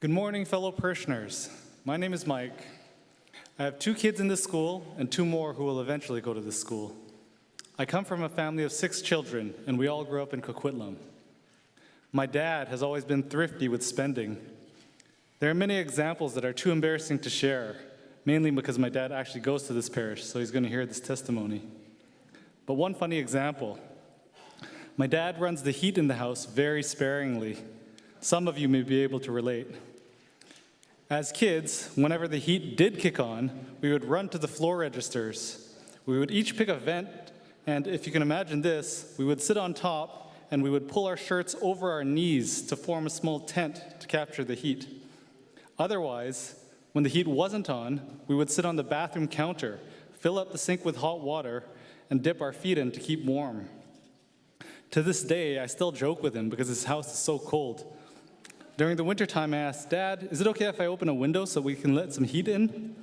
Good morning, fellow parishioners. My name is Mike. I have 2 kids in this school and 2 more who will eventually go to this school. I come from a family of 6 children, and we all grew up in Coquitlam. My dad has always been thrifty with spending. There are many examples that are too embarrassing to share, mainly because my dad actually goes to this parish, so he's going to hear this testimony. But one funny example. My dad runs the heat in the house very sparingly. Some of you may be able to relate. As kids, whenever the heat did kick on, we would run to the floor registers. We would each pick a vent, and if you can imagine this, we would sit on top and we would pull our shirts over our knees to form a small tent to capture the heat. Otherwise, when the heat wasn't on, we would sit on the bathroom counter, fill up the sink with hot water, and dip our feet in to keep warm. To this day, I still joke with him because his house is so cold. During the wintertime, I asked, "Dad, is it okay if I open a window so we can let some heat in?"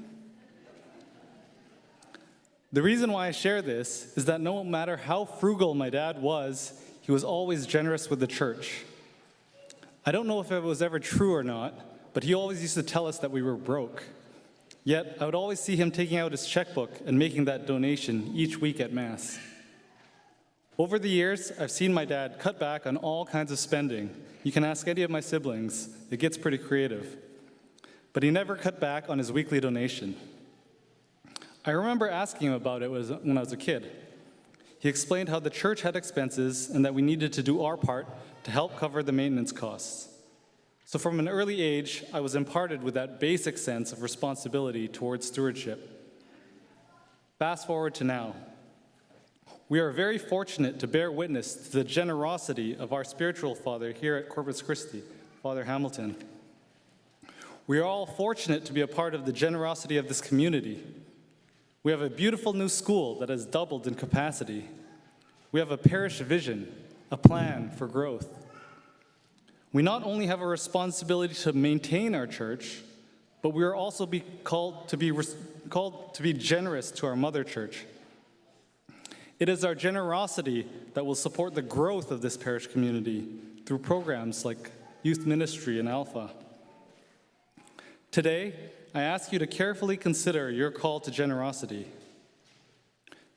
The reason why I share this is that no matter how frugal my dad was, he was always generous with the church. I don't know if it was ever true or not, but he always used to tell us that we were broke. Yet, I would always see him taking out his checkbook and making that donation each week at Mass. Over the years, I've seen my dad cut back on all kinds of spending. You can ask any of my siblings. It gets pretty creative. But he never cut back on his weekly donation. I remember asking him about it when I was a kid. He explained how the church had expenses and that we needed to do our part to help cover the maintenance costs. So from an early age, I was imparted with that basic sense of responsibility towards stewardship. Fast forward to now. We are very fortunate to bear witness to the generosity of our spiritual father here at Corpus Christi, Father Hamilton. We are all fortunate to be a part of the generosity of this community. We have a beautiful new school that has doubled in capacity. We have a parish vision, a plan for growth. We not only have a responsibility to maintain our church, but we are also called to be generous to our mother church. It is our generosity that will support the growth of this parish community through programs like youth ministry and Alpha. Today, I ask you to carefully consider your call to generosity.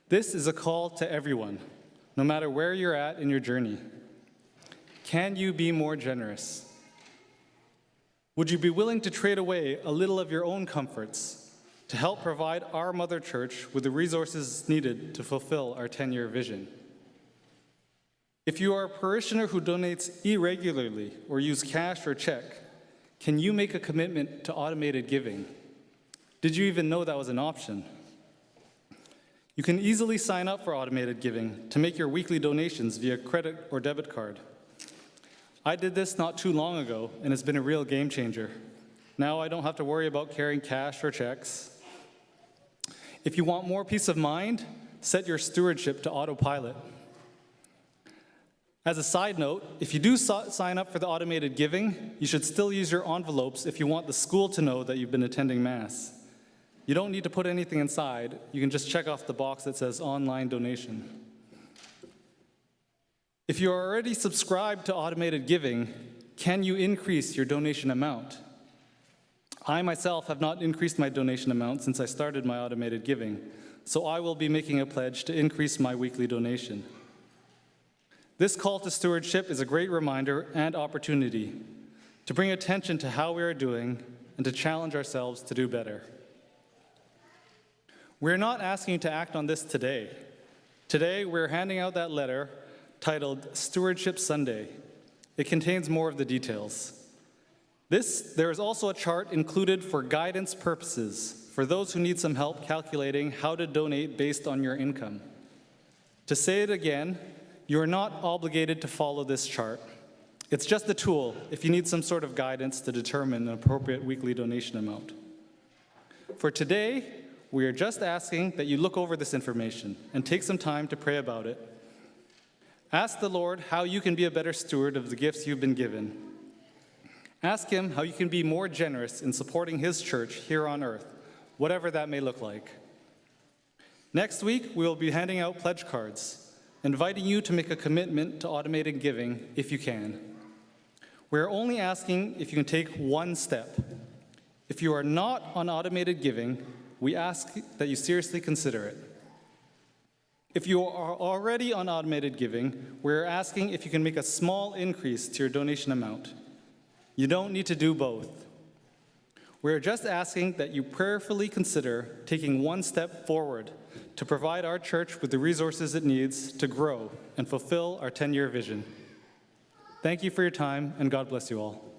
This is a call to everyone, no matter where you're at in your journey. Can you be more generous? Would you be willing to trade away a little of your own comforts to help provide our mother church with the resources needed to fulfill our 10-year vision? If you are a parishioner who donates irregularly or use cash or check, can you make a commitment to automated giving? Did you even know that was an option? You can easily sign up for automated giving to make your weekly donations via credit or debit card. I did this not too long ago, and it's been a real game changer. Now I don't have to worry about carrying cash or checks. If you want more peace of mind, set your stewardship to autopilot. As a side note, if you do sign up for the automated giving, you should still use your envelopes if you want the school to know that you've been attending Mass. You don't need to put anything inside. You can just check off the box that says online donation. If you are already subscribed to automated giving, can you increase your donation amount? I myself have not increased my donation amount since I started my automated giving, so I will be making a pledge to increase my weekly donation. This call to stewardship is a great reminder and opportunity to bring attention to how we are doing and to challenge ourselves to do better. We're not asking you to act on this today. Today, we're handing out that letter titled Stewardship Sunday. It contains more of the details. There is also a chart included for guidance purposes for those who need some help calculating how to donate based on your income. To say it again, you are not obligated to follow this chart. It's just a tool if you need some sort of guidance to determine an appropriate weekly donation amount. For today, we are just asking that you look over this information and take some time to pray about it. Ask the Lord how you can be a better steward of the gifts you've been given. Ask him how you can be more generous in supporting his church here on earth, whatever that may look like. Next week, we will be handing out pledge cards, inviting you to make a commitment to automated giving if you can. We're only asking if you can take one step. If you are not on automated giving, we ask that you seriously consider it. If you are already on automated giving, we're asking if you can make a small increase to your donation amount. You don't need to do both. We're just asking that you prayerfully consider taking one step forward to provide our church with the resources it needs to grow and fulfill our 10-year vision. Thank you for your time, and God bless you all.